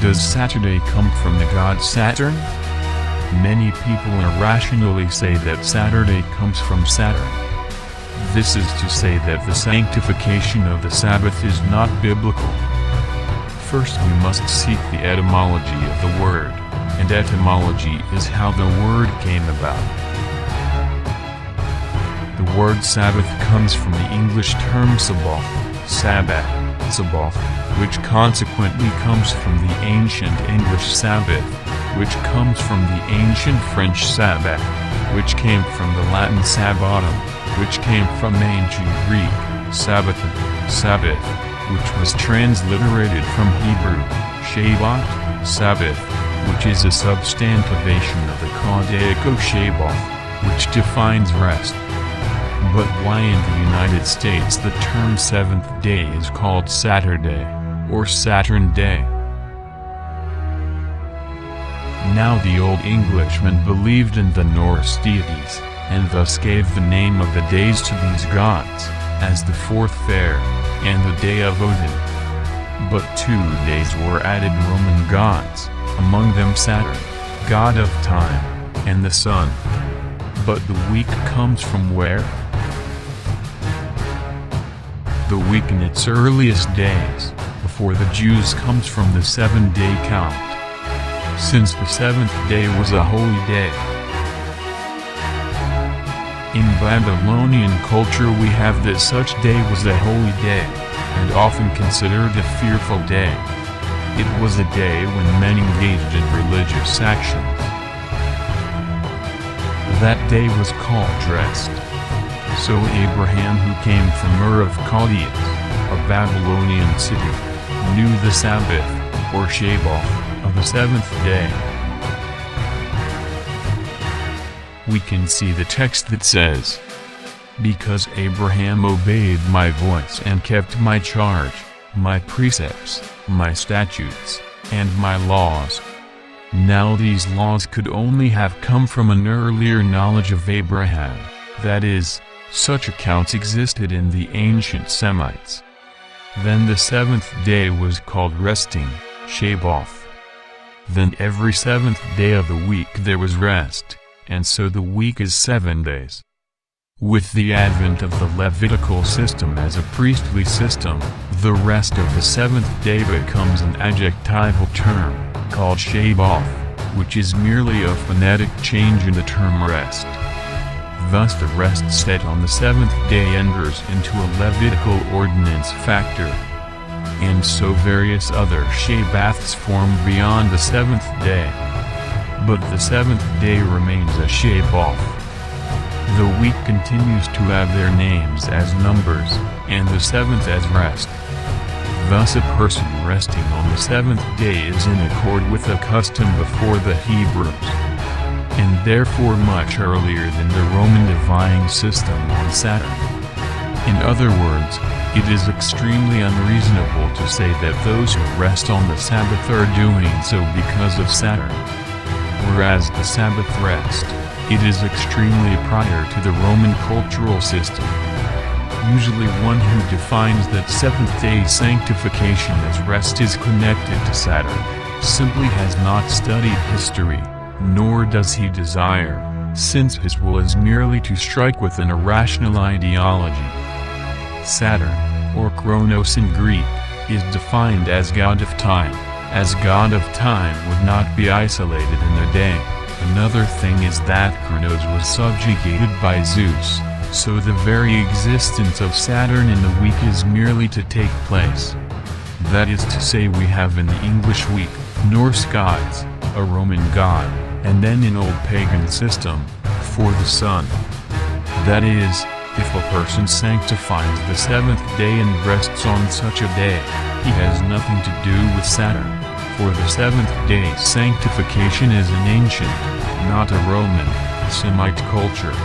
Does Saturday come from the god Saturn? Many people irrationally say that Saturday comes from Saturn. This is to say that the sanctification of the Sabbath is not biblical. First we must seek the etymology of the word, and etymology is how the word came about. The word Sabbath comes from the English term Sabbath, Sabbath, which consequently comes from the ancient English Sabbath, which comes from the ancient French Sabbath, which came from the Latin Sabbatum, which came from ancient Greek, Sabbathon, Sabbath, which was transliterated from Hebrew, Shabbat, Sabbath, which is a substantivation of the Judaico Shabbat, which defines rest. But why in the United States the term seventh day is called Saturday, or Saturn Day? Now the Old Englishmen believed in the Norse deities, and thus gave the name of the days to these gods, as the fourth fair, and the day of Odin. But 2 days were added Roman gods, among them Saturn, god of time, and the sun. But the week comes from where? The week in its earliest days, before the Jews, comes from the 7-day count. Since the seventh day was a holy day. In Babylonian culture we have that such day was a holy day, and often considered a fearful day. It was a day when men engaged in religious actions. That day was called rest. So Abraham, who came from Ur of Chaldeans, a Babylonian city, knew the Sabbath, or Shabbat, of the seventh day. We can see the text that says, "Because Abraham obeyed my voice and kept my charge, my precepts, my statutes, and my laws." Now these laws could only have come from an earlier knowledge of Abraham, that is, such accounts existed in the ancient Semites. Then the seventh day was called resting, Shabbat. Then every seventh day of the week there was rest, and so the week is 7 days. With the advent of the Levitical system as a priestly system, the rest of the seventh day becomes an adjectival term, called Shabbat, which is merely a phonetic change in the term rest. Thus the rest set on the seventh day enters into a Levitical ordinance factor. And so various other Shabbaths form beyond the seventh day. But the seventh day remains a Shabbat. The week continues to have their names as numbers, and the seventh as rest. Thus a person resting on the seventh day is in accord with a custom before the Hebrews, and therefore much earlier than the Roman divine system on Saturn. In other words, it is extremely unreasonable to say that those who rest on the Sabbath are doing so because of Saturn. Whereas the Sabbath rest, it is extremely prior to the Roman cultural system. Usually one who defines that seventh-day sanctification as rest is connected to Saturn, simply has not studied history, nor does he desire, since his will is merely to strike with an irrational ideology. Saturn, or Kronos in Greek, is defined as god of time, as god of time would not be isolated in a day. Another thing is that Kronos was subjugated by Zeus, so the very existence of Saturn in the week is merely to take place. That is to say, we have in the English week, Norse gods, a Roman god, and then an old pagan system, for the sun. That is, if a person sanctifies the seventh day and rests on such a day, he has nothing to do with Saturn, for the seventh day sanctification is an ancient, not a Roman, Semite culture.